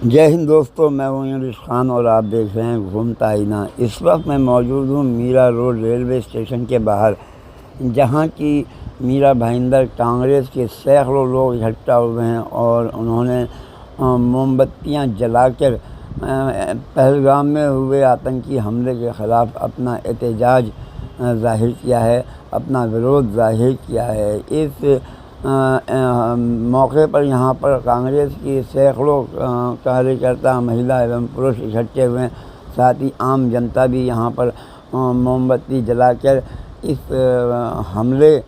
जय हिंद दोस्तों, मैं हूं यूनुस खान और आप देख रहे हैं घूमता आईना। इस वक्त मैं मौजूद हूं मीरा रोड रेलवे स्टेशन के बाहर, जहां की मीरा भाईंदर कांग्रेस के सैकड़ों लोग इकट्ठा हुए हैं और उन्होंने मोमबत्तियां जलाकर पहलगाम में हुए आतंकी हमले के ख़िलाफ़ अपना एहतजाज ज़ाहिर किया है, अपना विरोध ज़ाहिर किया है। इस मौके पर यहाँ पर कांग्रेस की सैकड़ों कार्यकर्ता, महिला एवं पुरुष इकट्ठे हुए हैं। साथ ही आम जनता भी यहाँ पर मोमबत्ती जलाकर इस हमले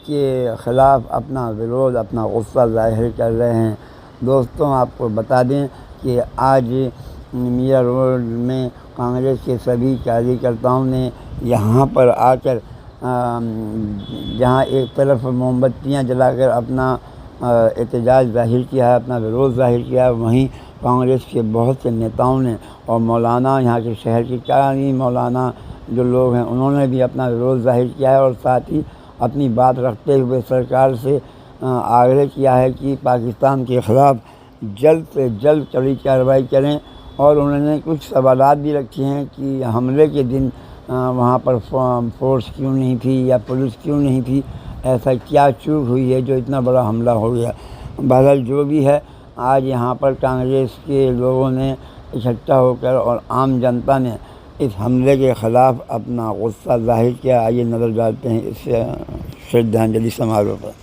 के ख़िलाफ़ अपना विरोध, अपना गुस्सा ज़ाहिर कर रहे हैं। दोस्तों, आपको बता दें कि आज मीरा रोड में कांग्रेस के सभी कार्यकर्ताओं ने यहाँ पर आकर जहाँ एक तरफ मोमबत्तियाँ जलाकर अपना एहतजाज ज़ाहिर किया है, अपना विरोध ज़ाहिर किया है, वहीं कांग्रेस के बहुत से नेताओं ने और मौलाना, यहाँ के शहर के कई मौलाना जो लोग हैं, उन्होंने भी अपना विरोध ज़ाहिर किया है और साथ ही अपनी बात रखते हुए सरकार से आग्रह किया है कि पाकिस्तान के ख़िलाफ़ जल्द से जल्द कड़ी कार्रवाई करें। और उन्होंने कुछ सवालात भी रखे हैं कि हमले के दिन वहाँ पर फोर्स क्यों नहीं थी या पुलिस क्यों नहीं थी, ऐसा क्या चूक हुई है जो इतना बड़ा हमला हो गया। बहरहाल जो भी है, आज यहाँ पर कांग्रेस के लोगों ने इकट्ठा होकर और आम जनता ने इस हमले के ख़िलाफ़ अपना गुस्सा ज़ाहिर किया। आइए नज़र डालते हैं इस श्रद्धांजलि समारोह पर।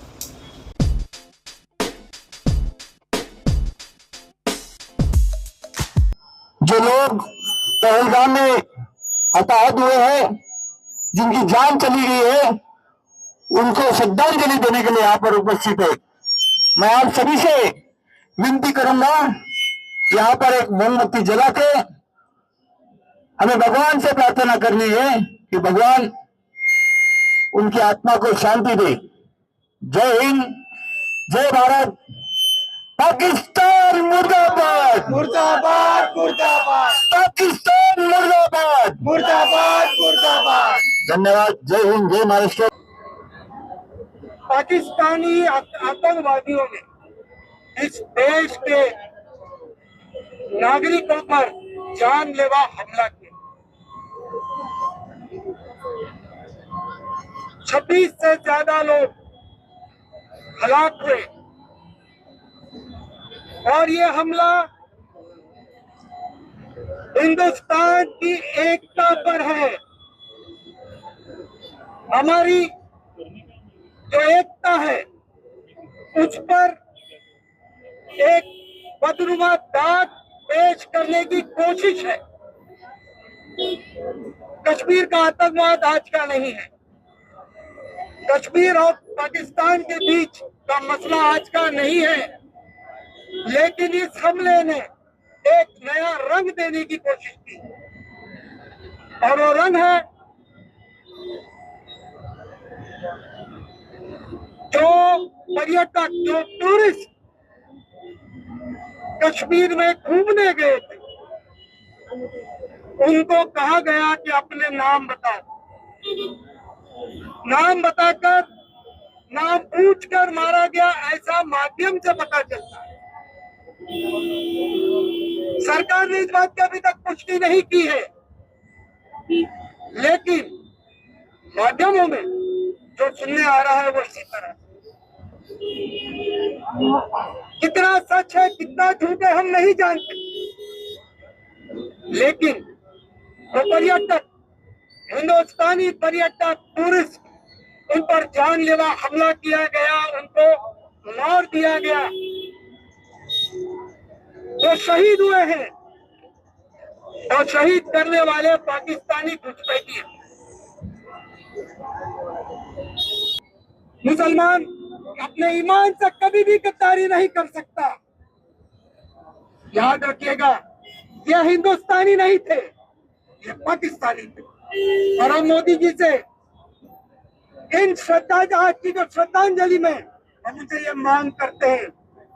जो लोग पहलगाम में हताहत हुए हैं, जिनकी जान चली गई है, उनको श्रद्धांजलि देने के लिए यहाँ पर उपस्थित है। मैं आप सभी से विनती करूंगा, यहाँ पर एक मोमबत्ती जला के हमें भगवान से प्रार्थना करनी है कि भगवान उनकी आत्मा को शांति दे। जय हिंद, जय भारत, पाकिस्तान मुर्दाबाद, मुर्दाबाद मुर्दाबाद पाकिस्तान मुर्दाबाद, मुर्दाबाद मुर्दाबाद। धन्यवाद। जय हिंद, जय महाराष्ट्र। पाकिस्तानी आतंकवादियों ने इस देश के नागरिकों पर जानलेवा हमला किया। 26 से ज्यादा लोग हलाक हुए और ये हमला हिंदुस्तान की एकता पर है। हमारी जो एकता है उस पर एक बदनुमा दाग पेश करने की कोशिश है। कश्मीर का आतंकवाद आज का नहीं है। कश्मीर और पाकिस्तान के बीच का मसला आज का नहीं है, लेकिन इस हमले ने एक नया रंग देने की कोशिश की और वो रंग है जो पर्यटक, जो टूरिस्ट कश्मीर में घूमने गए थे, उनको कहा गया कि अपने नाम बताओ। नाम बताकर, नाम पूछकर मारा गया, ऐसा माध्यम से पता चलता है। सरकार ने इस बात की अभी तक पुष्टि नहीं की है, लेकिन माध्यमों में जो सुनने आ रहा है वो इसी तरह। कितना सच है, कितना झूठ है, हम नहीं जानते, लेकिन वो पर्यटक, हिंदुस्तानी पर्यटक, टूरिस्ट, उन पर जानलेवा हमला किया गया, उनको मार दिया गया, वो शहीद हुए हैं और शहीद करने वाले पाकिस्तानी घुसपैठी हैं। मुसलमान अपने ईमान से कभी भी गद्दारी नहीं कर सकता। याद रखिएगा, ये हिंदुस्तानी नहीं थे, ये पाकिस्तानी थे। और हम मोदी जी से इन आज की जो श्रद्धांजलि में हम उनसे ये मांग करते हैं,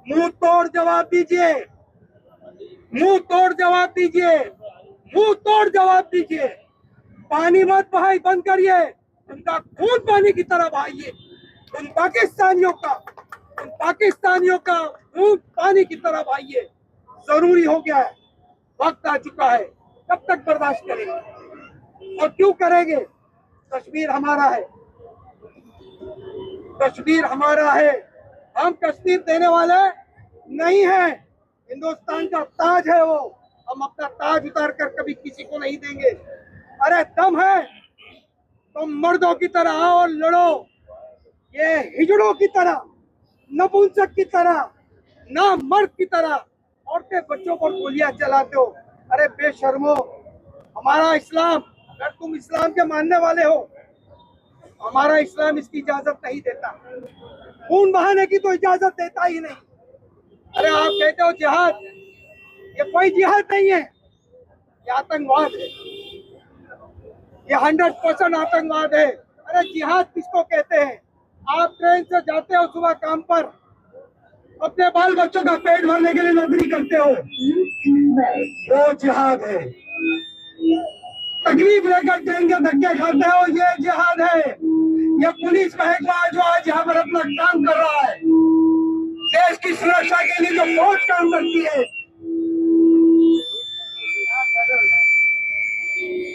मुंह तोड़ जवाब दीजिए, मुंह तोड़ जवाब दीजिए, मुंह तोड़ जवाब दीजिए। पानी मत बहाई, बंद करिए, उनका खून पानी की तरह बहाइए। उन पाकिस्तानियों का खून पानी की तरह बहाइए। जरूरी हो गया है, वक्त आ चुका है। कब तक बर्दाश्त करेंगे और क्यों करेंगे? कश्मीर हमारा है, कश्मीर हमारा है। हम कश्मीर देने वाले नहीं हैं। हिंदुस्तान का ताज है वो, हम अपना ताज उतार कर कभी किसी को नहीं देंगे। अरे दम है तो मर्दों की तरह आओ और लड़ो। ये हिजड़ों की तरह, नपुंसक की तरह, ना मर्द की तरह औरतें बच्चों पर गोलियां चलाते हो। अरे बेशर्मो, हमारा इस्लाम, अगर तुम इस्लाम के मानने वाले हो, हमारा इस्लाम इसकी इजाजत नहीं देता। खून बहाने की तो इजाजत देता ही नहीं। अरे आप कहते हो जिहाद, ये कोई जिहाद नहीं है, ये आतंकवाद है, ये 100% आतंकवाद है। अरे जिहाद किसको कहते हैं? आप ट्रेन से जाते हो सुबह काम पर, अपने बाल बच्चों का पेट भरने के लिए नौकरी करते हो, वो जिहाद है। तकलीफ लेकर ट्रेन के धक्के खाते हो, ये जिहाद है। ये पुलिस महकमा जो आज यहाँ पर अपना काम कर रहा है, देश की सुरक्षा के लिए जो फौज काम करती है,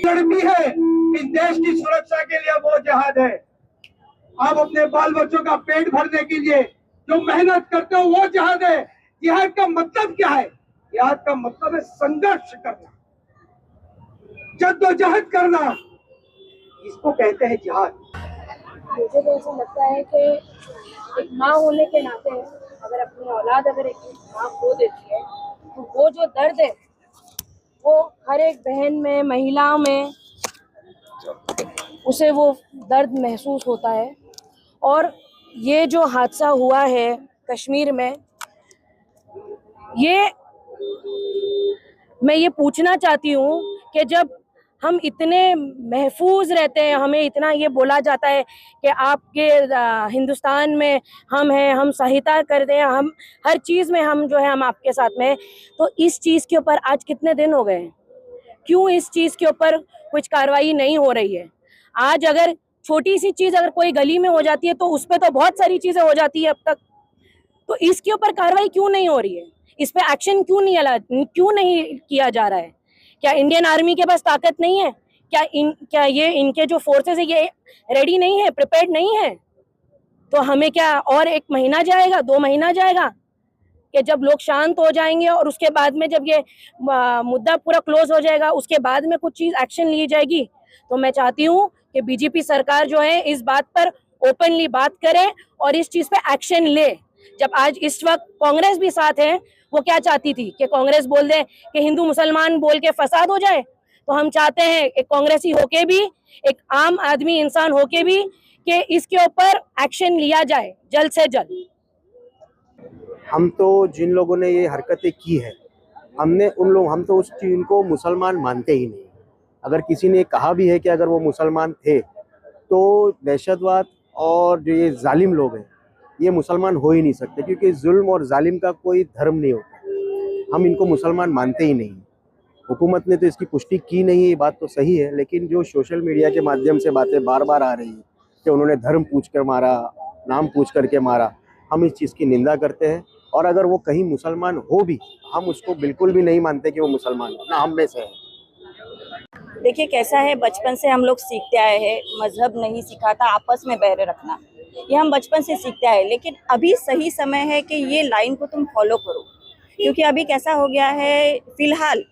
लड़ती है इस देश की सुरक्षा के लिए, वो जिहाद है। आप अपने बाल बच्चों का पेट भरने के लिए जो मेहनत करते हो, वो जिहाद है। जिहाद का मतलब क्या है? जिहाद का मतलब है संघर्ष करना, जद्दोजहद करना, इसको कहते हैं जिहाद। मुझे तो ऐसा लगता है कि एक माँ होने के नाते अगर अपनी औलाद अगर एक माँ खो देती है तो वो जो दर्द है वो हर एक बहन में, महिलाओं में उसे वो दर्द महसूस होता है। और ये जो हादसा हुआ है कश्मीर में, ये मैं ये पूछना चाहती हूँ कि जब हम इतने महफूज रहते हैं, हमें इतना ये बोला जाता है कि आपके हिंदुस्तान में हम हैं, हम सहायता करते हैं, हम हर चीज़ में हम जो है हम आपके साथ में, तो इस चीज़ के ऊपर आज कितने दिन हो गए हैं? क्यों इस चीज़ के ऊपर कुछ कार्रवाई नहीं हो रही है? आज अगर छोटी सी चीज़ अगर कोई गली में हो जाती है तो उस पर तो बहुत सारी चीज़ें हो जाती है अब तक, तो इसके ऊपर कार्रवाई क्यों नहीं हो रही है? इस पे एक्शन क्यों नहीं किया जा रहा है? क्या इंडियन आर्मी के पास ताकत नहीं है? क्या ये इनके जो फोर्सेस है ये रेडी नहीं है, प्रिपेयर्ड नहीं है? तो हमें क्या और 1 महीना जाएगा, 2 महीना जाएगा कि जब लोग शांत हो जाएंगे और उसके बाद में जब ये मुद्दा पूरा क्लोज हो जाएगा उसके बाद में कुछ चीज एक्शन ली जाएगी? तो मैं चाहती हूँ कि बीजेपी सरकार जो है इस बात पर ओपनली बात करे और इस चीज पे एक्शन ले। जब आज इस वक्त कांग्रेस भी साथ है, वो क्या चाहती थी कि कांग्रेस बोल दे कि हिंदू मुसलमान बोल के फसाद हो जाए, तो हम चाहते हैं एक कांग्रेसी होके भी, एक आम आदमी इंसान होके भी कि इसके ऊपर एक्शन लिया जाए जल्द से जल्द। हम तो जिन लोगों ने ये हरकतें की है, हम तो उस चीज को मुसलमान मानते ही नहीं। अगर किसी ने कहा भी है कि अगर वो मुसलमान थे तो दहशतवाद और जो ये जालिम लोग हैं ये मुसलमान हो ही नहीं सकते, क्योंकि जुल्म और जालिम का कोई धर्म नहीं होता। हम इनको मुसलमान मानते ही नहीं। हुकूमत ने तो इसकी पुष्टि की नहीं, ये बात तो सही है, लेकिन जो सोशल मीडिया के माध्यम से बातें बार बार आ रही है कि उन्होंने धर्म पूछ कर मारा, नाम पूछ करके मारा, हम इस चीज़ की निंदा करते हैं। और अगर वो कहीं मुसलमान हो भी, हम उसको बिल्कुल भी नहीं मानते कि वो मुसलमान है, ना हम में से है। देखिए कैसा है, बचपन से हम लोग सीखते आए हैं, मजहब नहीं सिखाता आपस में बैर रखना, ये हम बचपन से सीखते आए। लेकिन अभी सही समय है कि ये लाइन को तुम फॉलो करो, क्योंकि अभी कैसा हो गया है, फिलहाल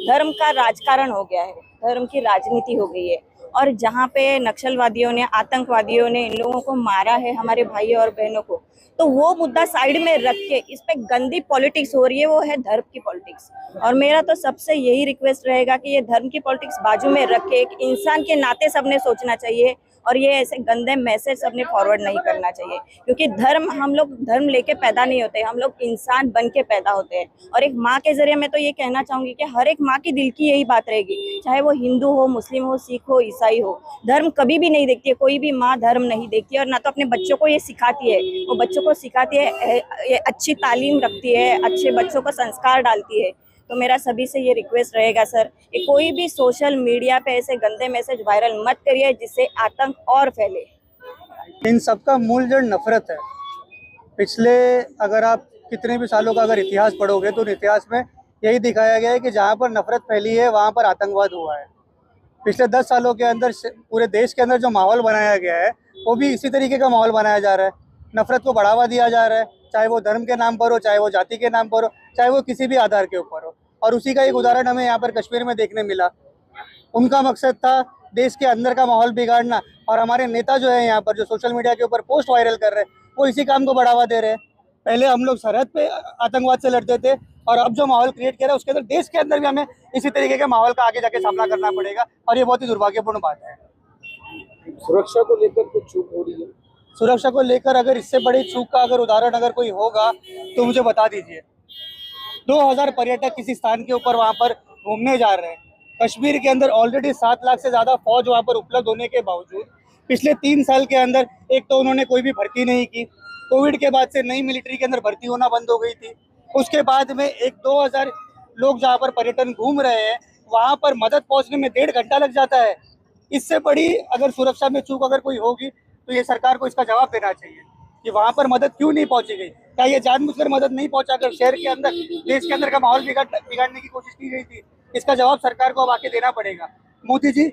धर्म का राजकारण हो गया है, धर्म की राजनीति हो गई है। और जहाँ पे नक्सलवादियों ने, आतंकवादियों ने इन लोगों को मारा है, हमारे भाइयों और बहनों को, तो वो मुद्दा साइड में रख के इस पे गंदी पॉलिटिक्स हो रही है, वो है धर्म की पॉलिटिक्स। और मेरा तो सबसे यही रिक्वेस्ट रहेगा कि ये धर्म की पॉलिटिक्स बाजू में रख के एक इंसान के नाते सबने सोचना चाहिए और ये ऐसे गंदे मैसेज सबने फॉरवर्ड नहीं करना चाहिए, क्योंकि धर्म, हम लोग धर्म लेके पैदा नहीं होते, हम लोग इंसान बन के पैदा होते हैं। और एक माँ के जरिए मैं तो ये कहना चाहूंगी कि हर एक माँ की दिल की यही बात रहेगी, चाहे वो हिंदू हो, मुस्लिम हो, सिख हो, ईसाई हो, धर्म कभी भी नहीं देखती है, कोई भी माँ धर्म नहीं देखती है। और ना तो अपने बच्चों को ये सिखाती है, वो बच्चों को सिखाती है, ये अच्छी तालीम रखती है, अच्छे बच्चों को संस्कार डालती है। तो मेरा सभी से ये रिक्वेस्ट रहेगा सर कि कोई भी सोशल मीडिया पे ऐसे गंदे मैसेज वायरल मत करिए जिससे आतंक और फैले। इन सब का मूल जड़ नफरत है। पिछले अगर आप कितने भी सालों का अगर इतिहास पढ़ोगे तो इतिहास में यही दिखाया गया है कि जहाँ पर नफरत फैली है वहाँ पर आतंकवाद हुआ है। पिछले 10 सालों के अंदर पूरे देश के अंदर जो माहौल बनाया गया है वो भी इसी तरीके का माहौल बनाया जा रहा है। नफरत को बढ़ावा दिया जा रहा है, चाहे वो धर्म के नाम पर हो, चाहे वो जाति के नाम पर हो, चाहे वो किसी भी आधार के ऊपर हो। और उसी का एक उदाहरण हमें यहाँ पर कश्मीर में देखने मिला। उनका मकसद था देश के अंदर का माहौल बिगाड़ना, और हमारे नेता जो है यहाँ पर जो सोशल मीडिया के ऊपर पोस्ट वायरल कर रहे हैं वो इसी काम को बढ़ावा दे रहे हैं। पहले हम लोग सरहद पे आतंकवाद से लड़ते थे, और अब जो माहौल क्रिएट किया है उसके अंदर देश के अंदर भी हमें इसी तरीके के माहौल का आगे जाके सामना करना पड़ेगा, और ये बहुत ही दुर्भाग्यपूर्ण बात है। सुरक्षा को लेकर कुछ चूक हो रही है? सुरक्षा को लेकर अगर इससे बड़ी चूक का अगर उदाहरण अगर कोई होगा तो मुझे बता दीजिए। 2000 पर्यटक किसी स्थान के ऊपर वहाँ पर घूमने जा रहे हैं। कश्मीर के अंदर ऑलरेडी 7 लाख से ज़्यादा फौज वहाँ पर उपलब्ध होने के बावजूद पिछले 3 साल के अंदर एक तो उन्होंने कोई भी भर्ती नहीं की। कोविड के बाद से नई मिलिट्री के अंदर भर्ती होना बंद हो गई थी। उसके बाद में 1-2 हज़ार लोग जहाँ पर पर्यटन घूम रहे हैं वहाँ पर मदद पहुँचने में 1.5 घंटा लग जाता है। इससे बड़ी अगर सुरक्षा में चूक अगर कोई होगी तो ये सरकार को इसका जवाब देना चाहिए कि वहाँ पर मदद क्यों नहीं पहुँची गई। क्या ये जानबूझकर मदद नहीं पहुँचाकर शहर के अंदर, देश के अंदर का माहौल बिगाड़ने की कोशिश की गई थी? इसका जवाब सरकार को अब आके देना पड़ेगा। मोदी जी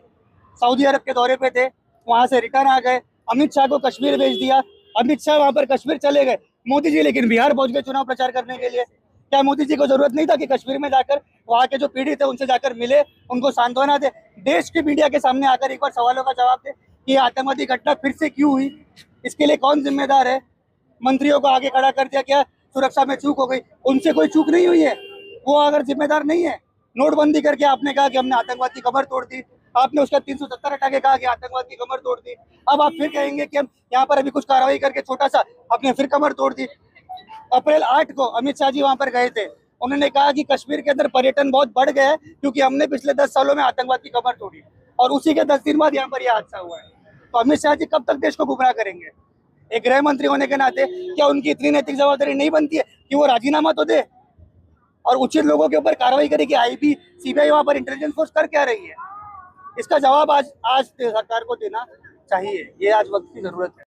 सऊदी अरब के दौरे पे थे, वहाँ से रिटर्न आ गए, अमित शाह को कश्मीर भेज दिया, अमित शाह वहाँ पर कश्मीर चले गए, मोदी जी लेकिन बिहार पहुँच गए चुनाव प्रचार करने के लिए। क्या मोदी जी को जरूरत नहीं था कि कश्मीर में जाकर वहाँ के जो पीड़ित थे उनसे जाकर मिले, उनको सांत्वना दे, देश की मीडिया के सामने आकर एक बार सवालों का जवाब दे कि आतंकवादी घटना फिर से क्यों हुई, इसके लिए कौन जिम्मेदार है? मंत्रियों को आगे खड़ा कर दिया, क्या सुरक्षा में चूक हो गई? उनसे कोई चूक नहीं हुई है, वो अगर जिम्मेदार नहीं है। नोटबंदी करके आपने कहा कि हमने आतंकवाद की कमर तोड़ दी, आपने उसका 370 हटा के कहा कि आतंकवाद की कमर तोड़ दी। अब आप फिर कहेंगे कि हम यहाँ पर अभी कुछ कार्रवाई करके छोटा सा आपने फिर कमर तोड़ दी। अप्रैल 8 को अमित शाह जी वहाँ पर गए थे, उन्होंने कहा कि कश्मीर के अंदर पर्यटन बहुत बढ़ गया है क्योंकि हमने पिछले 10 सालों में आतंकवाद की कमर तोड़ी, और उसी के 10 दिन बाद यहाँ पर यह हादसा हुआ है। तो अमित शाह जी कब तक देश को गुमराह करेंगे? एक गृह मंत्री होने के नाते क्या उनकी इतनी नैतिक जवाबदारी नहीं बनती है कि वो राजीनामा तो दे और उचित लोगों के ऊपर कार्रवाई करे कि आईबी सीबीआई वहाँ पर इंटेलिजेंस फोर्स कर क्या रही है? इसका जवाब आज सरकार को देना चाहिए, ये आज वक्त की जरूरत है।